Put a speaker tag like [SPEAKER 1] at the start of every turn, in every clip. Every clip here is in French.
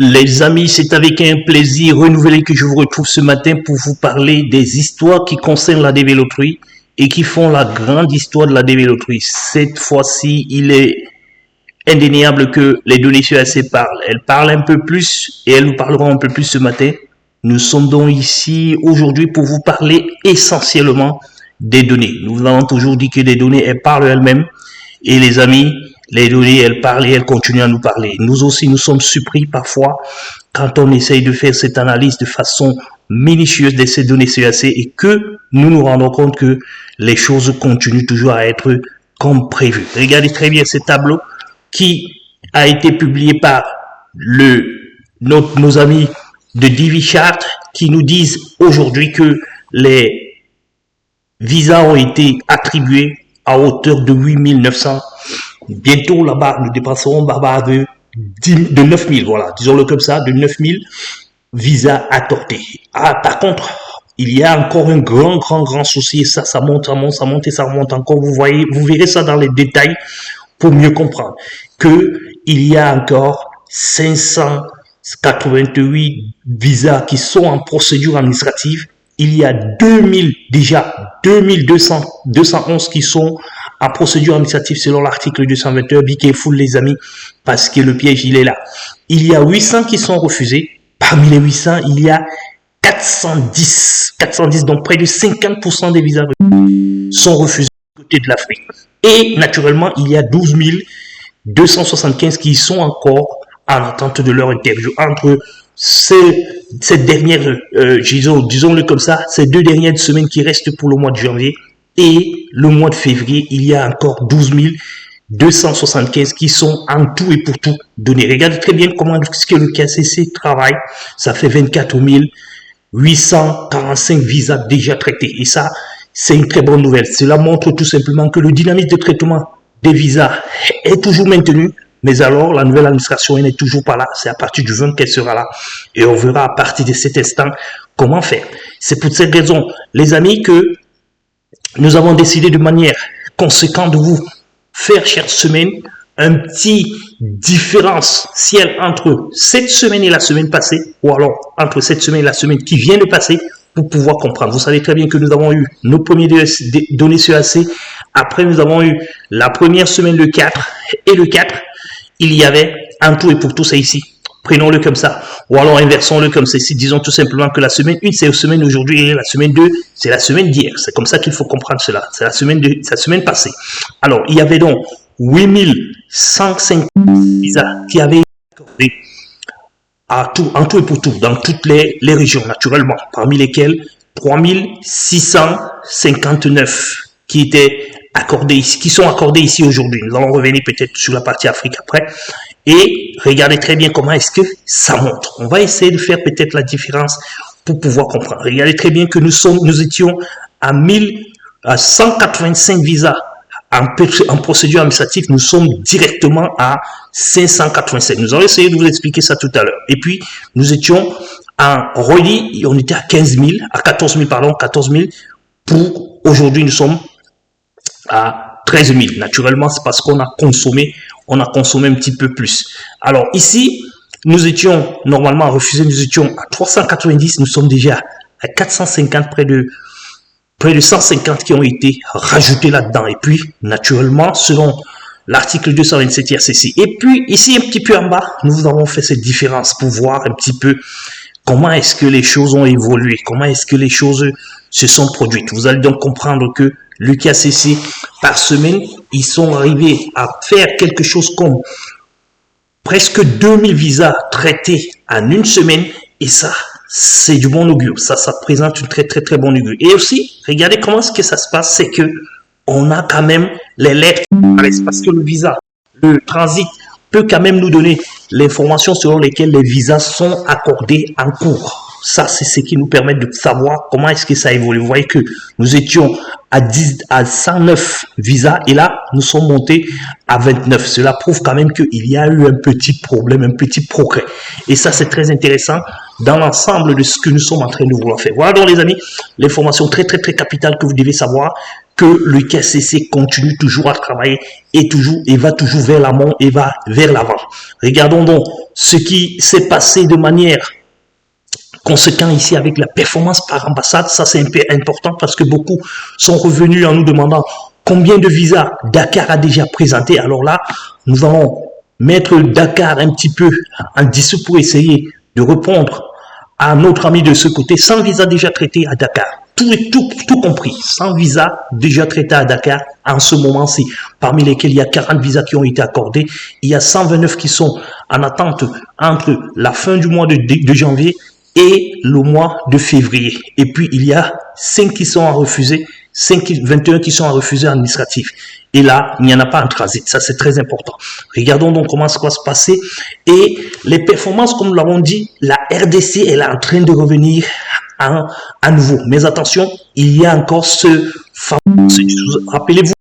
[SPEAKER 1] Les amis, c'est avec un plaisir renouvelé que je vous retrouve ce matin pour vous parler des histoires qui concernent la dévéloterie et qui font la grande histoire de la dévéloterie. Cette fois-ci, il est indéniable que les données sur AC parlent. Elles parlent un peu plus et elles nous parleront un peu plus ce matin. Nous sommes donc ici aujourd'hui pour vous parler essentiellement des données. Nous avons toujours dit que les données, elles parlent elles-mêmes. Et les amis, les données, elles parlent et elles continuent à nous parler. Nous aussi, nous sommes surpris parfois quand on essaye de faire cette analyse de façon minutieuse de ces données CAC et que nous nous rendons compte que les choses continuent toujours à être comme prévu. Regardez très bien ce tableau qui a été publié par nos amis de DiviChart qui nous disent aujourd'hui que les visas ont été attribués à hauteur de 8900. Bientôt, là-bas, nous dépasserons là-bas de 9000, voilà, disons-le comme ça, de 9000 visas accordés. Ah, par contre, il y a encore un grand souci, et ça monte et ça remonte encore. Vous verrez ça dans les détails pour mieux comprendre que il y a encore 588 visas qui sont en procédure administrative. Il y a 2211 qui sont en procédure administrative selon l'article 221. Be careful les amis, parce que le piège il est là. Il y a 800 qui sont refusés. Parmi les 800, il y a 410, donc près de 50% des visas sont refusés du côté de l'Afrique. Et naturellement, il y a 12 275 qui sont encore en attente de leur interview. Entre cette dernière, disons-le comme ça, ces 2 dernières semaines qui restent pour le mois de janvier et le mois de février, il y a encore 12 275 qui sont en tout et pour tout donnés. Regardez très bien comment est-ce que le KCC travaille. Ça fait 24 845 visas déjà traités. Et ça, c'est une très bonne nouvelle. Cela montre tout simplement que le dynamisme de traitement des visas est toujours maintenu. Mais alors, la nouvelle administration n'est toujours pas là. C'est à partir du 20 qu'elle sera là. Et on verra à partir de cet instant comment faire. C'est pour cette raison, les amis, que nous avons décidé de manière conséquente de vous faire chaque semaine un petit différentiel entre cette semaine et la semaine passée, ou alors entre cette semaine et la semaine qui vient de passer, pour pouvoir comprendre. Vous savez très bien que nous avons eu nos premiers données sur AC. Après, nous avons eu la première semaine le 4 et le 4. Il y avait un tout et pour tout, c'est ici. Prenons-le comme ça. Ou alors inversons-le comme ceci. Disons tout simplement que la semaine 1, c'est la semaine d'aujourd'hui et la semaine 2, c'est la semaine d'hier. C'est comme ça qu'il faut comprendre cela. C'est la semaine passée. Alors, il y avait donc 8150 visas qui avaient été accordés en tout et pour tout, dans toutes les régions, naturellement, parmi lesquelles 3659 qui étaient accordés ici, qui sont accordés ici aujourd'hui. Nous allons revenir peut-être sur la partie Afrique après. Et regardez très bien comment est-ce que ça monte. On va essayer de faire peut-être la différence pour pouvoir comprendre. Regardez très bien que nous étions à 185 visas en procédure administrative. Nous sommes directement à 587. Nous allons essayer de vous expliquer ça tout à l'heure. Et puis, nous étions en relis, on était à 14 000, pour aujourd'hui, nous sommes à 13 000. Naturellement, c'est parce qu'on a consommé un petit peu plus. Alors ici, nous étions normalement refusés, nous étions à 390, nous sommes déjà à 450, près de 150 qui ont été rajoutés là-dedans. Et puis, naturellement, selon l'article 227 RCC. Et puis, ici, un petit peu en bas, nous avons fait cette différence pour voir un petit peu comment est-ce que les choses ont évolué, comment est-ce que les choses se sont produites. Vous allez donc comprendre que le KCC, par semaine, ils sont arrivés à faire quelque chose comme presque 2000 visas traités en une semaine. Et ça, c'est du bon augure. Ça présente une très bonne augure. Et aussi, regardez comment est-ce que ça se passe, c'est que on a quand même les lettres parce que le transit peut quand même nous donner l'information selon lesquelles les visas sont accordés en cours. Ça, c'est ce qui nous permet de savoir comment est-ce que ça évolue. Vous voyez que nous étions à 109 visas et là, nous sommes montés à 29. Cela prouve quand même qu'il y a eu un petit problème, un petit progrès. Et ça, c'est très intéressant dans l'ensemble de ce que nous sommes en train de vouloir faire. Voilà donc les amis, l'information très capitale que vous devez savoir, que le KCC continue toujours à travailler et va toujours vers l'amont et va vers l'avant. Regardons donc ce qui s'est passé de manière conséquente ici avec la performance par ambassade. Ça, c'est un peu important parce que beaucoup sont revenus en nous demandant combien de visas Dakar a déjà présenté. Alors là, nous allons mettre Dakar un petit peu en dessous pour essayer de répondre à notre ami de ce côté. 100 visas déjà traités à Dakar. Tout compris, 100 visas déjà traités à Dakar en ce moment-ci, parmi lesquels il y a 40 visas qui ont été accordés, il y a 129 qui sont en attente entre la fin du mois de janvier et le mois de février. Et puis, il y a 5 qui sont à refuser, 21 qui sont à refuser administratif. Et là, il n'y en a pas en transit. Ça, c'est très important. Regardons donc comment ça va se passer. Et les performances, comme nous l'avons dit, la RDC, elle est en train de revenir à nouveau. Mais attention, il y a encore rappelez-vous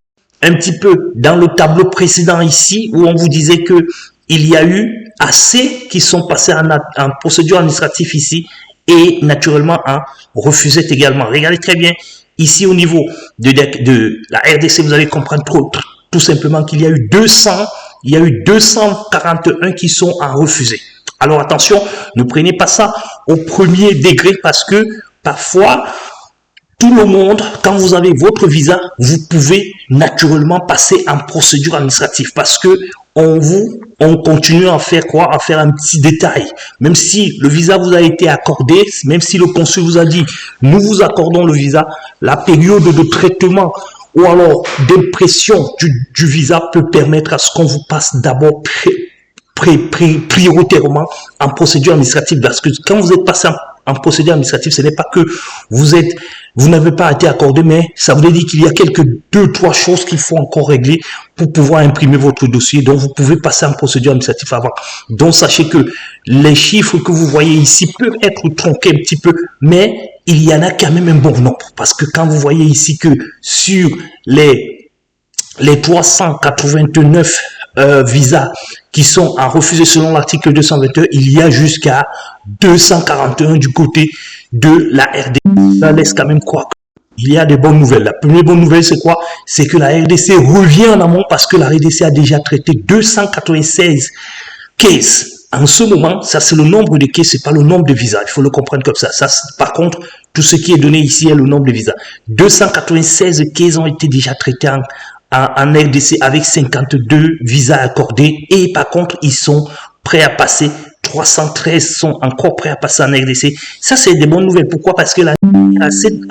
[SPEAKER 1] un petit peu dans le tableau précédent ici, où on vous disait que il y a eu assez qui sont passés en procédure administrative ici, et naturellement en refusette également. Regardez très bien. Ici, au niveau de la RDC, vous allez comprendre tout simplement qu'il y a eu 241 qui sont en refusé. Alors attention, ne prenez pas ça au premier degré parce que parfois, tout le monde, quand vous avez votre visa, vous pouvez naturellement passer en procédure administrative parce que on continue à faire quoi? À faire un petit détail. Même si le visa vous a été accordé, même si le consul vous a dit, nous vous accordons le visa, la période de traitement ou alors d'impression du visa peut permettre à ce qu'on vous passe d'abord prioritairement en procédure administrative. Parce que quand vous êtes passé en procédure administrative, ce n'est pas que vous n'avez pas été accordé, mais ça veut dire qu'il y a quelques 2-3 choses qu'il faut encore régler pour pouvoir imprimer votre dossier. Donc, vous pouvez passer en procédure administrative avant. Donc, sachez que les chiffres que vous voyez ici peuvent être tronqués un petit peu, mais il y en a quand même un bon nombre. Parce que quand vous voyez ici que sur les 389 visas qui sont à refuser selon l'article 221, il y a jusqu'à 241 du côté de la RDC. Ça laisse quand même croire qu'il y a des bonnes nouvelles. La première bonne nouvelle, c'est quoi? C'est que la RDC revient en amont parce que la RDC a déjà traité 296 cases. En ce moment, ça c'est le nombre de cases, c'est pas le nombre de visas. Il faut le comprendre comme ça. Par contre, tout ce qui est donné ici est le nombre de visas. 296 cases ont été déjà traitées en RDC avec 52 visas accordés et par contre, ils sont prêts à passer. 313 sont encore prêts à passer en RDC. Ça, c'est des bonnes nouvelles. Pourquoi? Parce que à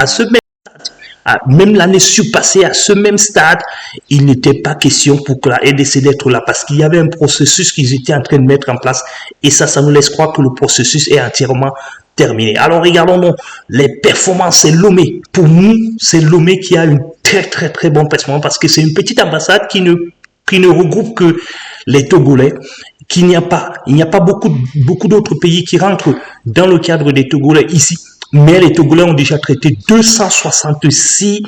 [SPEAKER 1] ce même stade, même l'année surpassée, à ce même stade, il n'était pas question pour que la RDC d'être là parce qu'il y avait un processus qu'ils étaient en train de mettre en place et ça nous laisse croire que le processus est entièrement terminé. Alors, regardons donc les performances. C'est Lomé. Pour nous, c'est Lomé qui a une très bonne performance parce que c'est une petite ambassade qui ne regroupe que les Togolais, il n'y a pas beaucoup d'autres pays qui rentrent dans le cadre des Togolais ici, mais les Togolais ont déjà traité 266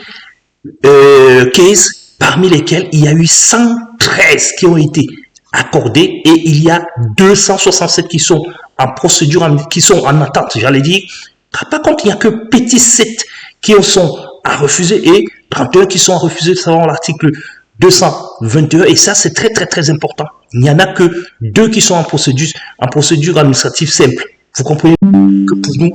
[SPEAKER 1] cases, parmi lesquels il y a eu 113 qui ont été accordés et il y a 267 qui sont en procédure, qui sont en attente, j'allais dire. Par contre, il n'y a que petits 7 qui sont à refuser et 31 qui sont à refuser selon l'article 221 et ça c'est très important. Il n'y en a que 2 qui sont en procédure administrative simple. Vous comprenez que pour nous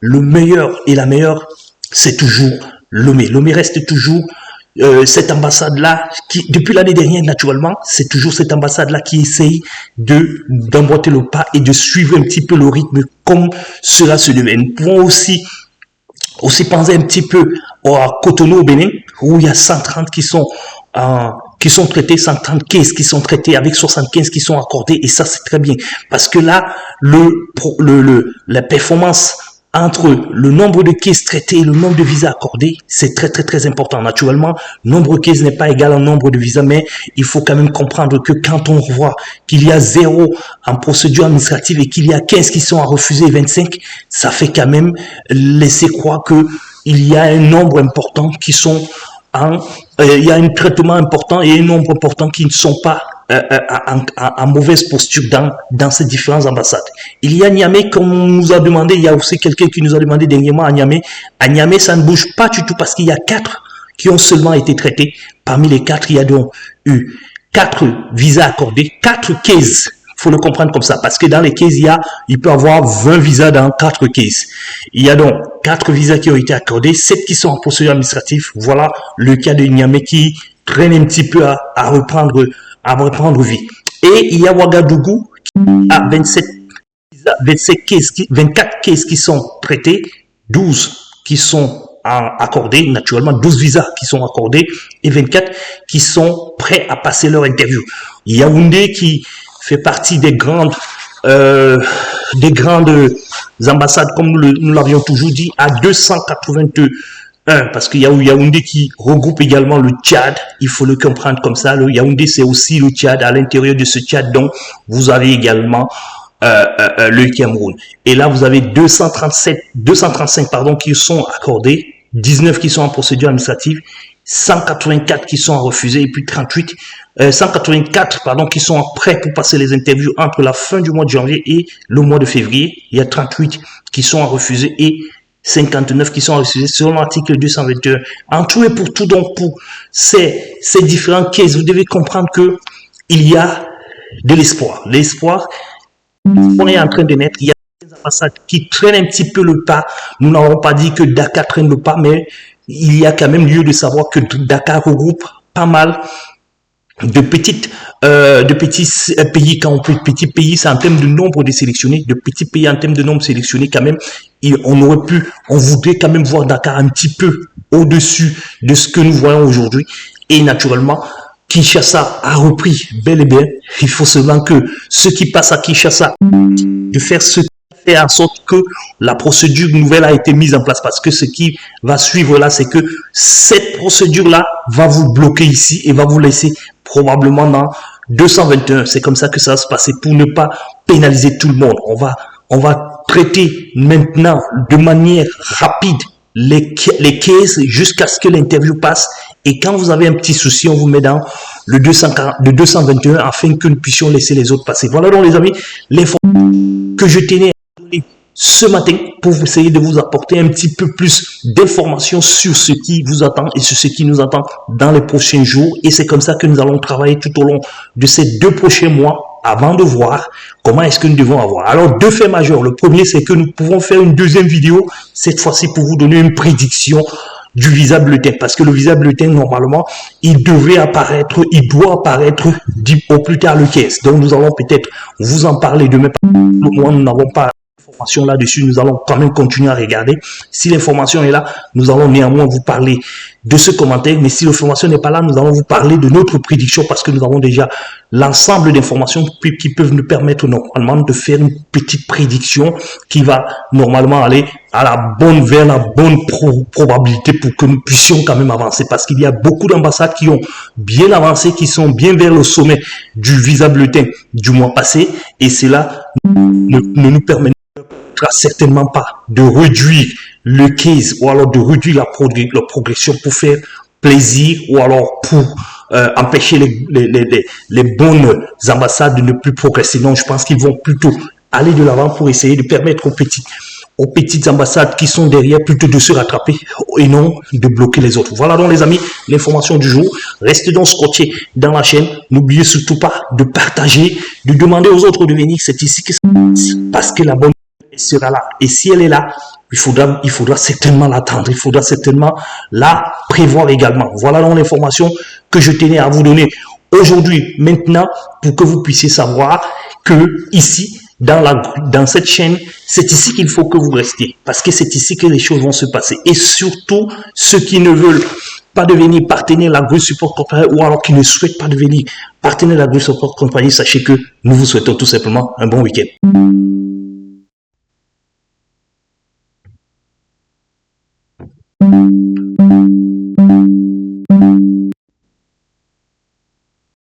[SPEAKER 1] le meilleur et la meilleure c'est toujours Lomé. Lomé reste toujours cette ambassade là qui depuis l'année dernière naturellement c'est toujours cette ambassade là qui essaye d'emboîter le pas et de suivre un petit peu le rythme comme cela se devait. Nous pouvons aussi penser un petit peu à Cotonou au Bénin où il y a 130 qui sont traités, 130 cases qui sont traités avec 75 qui sont accordés et ça c'est très bien parce que là la performance entre le nombre de cases traitées et le nombre de visas accordés, c'est très important. Naturellement, nombre de cases n'est pas égal au nombre de visas, mais il faut quand même comprendre que quand on voit qu'il y a 0 en procédure administrative et qu'il y a 15 qui sont à refuser et 25, ça fait quand même laisser croire que il y a un nombre important qui sont il y a un traitement important et un nombre important qui ne sont pas en mauvaise posture dans ces différentes ambassades. Il y a Niamey, comme on nous a demandé, il y a aussi quelqu'un qui nous a demandé dernièrement à Niamey. À Niamey, ça ne bouge pas du tout parce qu'il y a 4 qui ont seulement été traités. Parmi les 4, il y a donc eu 4 visas accordés, 4 cases. Faut le comprendre comme ça, parce que dans les cases, il peut y avoir 20 visas dans 4 cases. Il y a donc 4 visas qui ont été accordés, 7 qui sont en procédure administrative. Voilà le cas de Niamey qui traîne un petit peu à reprendre vie. Et il y a Ouagadougou qui a 24 cases qui sont traitées, 12 qui sont accordés, naturellement 12 visas qui sont accordés et 24 qui sont prêts à passer leur interview. Yaoundé qui fait partie des grandes ambassades, comme nous l'avions toujours dit, à 281, parce qu'il y a Yaoundé qui regroupe également le Tchad, il faut le comprendre comme ça. Le Yaoundé, c'est aussi le Tchad. À l'intérieur de ce Tchad, donc, vous avez également le Cameroun. Et là, vous avez 235 qui sont accordés, 19 qui sont en procédure administrative, 184 qui sont refusés et puis 184 qui sont prêts pour passer les interviews entre la fin du mois de janvier et le mois de février. Il y a 38 qui sont refusés et 59 qui sont refusés selon l'article 221. En tout et pour tout, donc pour ces différents cases, vous devez comprendre que il y a de l'espoir. L'espoir est en train de naître. Il y a des ambassades qui traînent un petit peu le pas. Nous n'avons pas dit que Dakar traîne le pas, mais il y a quand même lieu de savoir que Dakar regroupe pas mal de petits pays. Quand on peut petits pays, c'est en termes de nombre de sélectionnés, de petits pays en termes de nombre sélectionnés quand même. On voudrait quand même voir Dakar un petit peu au-dessus de ce que nous voyons aujourd'hui. Et naturellement, Kinshasa a repris bel et bien. Il faut seulement que ceux qui passent à Kinshasa de faire ce qui fait en sorte que la procédure nouvelle a été mise en place, parce que ce qui va suivre là, c'est que cette procédure là va vous bloquer ici et va vous laisser probablement dans 221. C'est comme ça que ça va se passer pour ne pas pénaliser tout le monde. On va traiter maintenant de manière rapide les cases jusqu'à ce que l'interview passe. Et quand vous avez un petit souci, on vous met dans le 221 afin que nous puissions laisser les autres passer. Voilà donc les amis, l'information que je tenais à donner ce matin pour essayer de vous apporter un petit peu plus d'informations sur ce qui vous attend et sur ce qui nous attend dans les prochains jours. Et c'est comme ça que nous allons travailler tout au long de ces 2 prochains mois avant de voir comment est-ce que nous devons avoir. Alors, 2 faits majeurs. Le premier, c'est que nous pouvons faire une deuxième vidéo, cette fois-ci pour vous donner une prédiction du visa bulletin, parce que le visa bulletin, normalement, il doit apparaître au plus tard le 15. Donc, nous allons peut-être vous en parler demain. Moi, nous n'avons pas d'informations là-dessus, nous allons quand même continuer à regarder. Si l'information est là, nous allons néanmoins vous parler de ce commentaire, mais si l'information n'est pas là, nous allons vous parler de notre prédiction, parce que nous avons déjà l'ensemble d'informations qui peuvent nous permettre normalement de faire une petite prédiction qui va normalement aller vers la bonne probabilité pour que nous puissions quand même avancer, parce qu'il y a beaucoup d'ambassades qui ont bien avancé, qui sont bien vers le sommet du visa bulletin du mois passé, et cela ne nous permettra certainement pas de réduire le case ou alors de réduire la progression pour faire plaisir ou alors pour empêcher les bonnes ambassades de ne plus progresser. Donc, je pense qu'ils vont plutôt aller de l'avant pour essayer de permettre aux petites ambassades qui sont derrière plutôt de se rattraper et non de bloquer les autres. Voilà donc les amis, l'information du jour. Restez donc scotchés dans la chaîne. N'oubliez surtout pas de partager, de demander aux autres de venir. C'est ici que ça passe, parce que la bonne sera là. Et si elle est là, il faudra certainement l'attendre. Il faudra certainement la prévoir également. Voilà donc l'information que je tenais à vous donner aujourd'hui, maintenant, pour que vous puissiez savoir que ici, dans cette chaîne, c'est ici qu'il faut que vous restiez, parce que c'est ici que les choses vont se passer. Et surtout, ceux qui ne veulent pas devenir partenaire de la Growth Support Company, ou alors qui ne souhaitent pas devenir partenaire de la Growth Support Company, sachez que nous vous souhaitons tout simplement un bon week-end.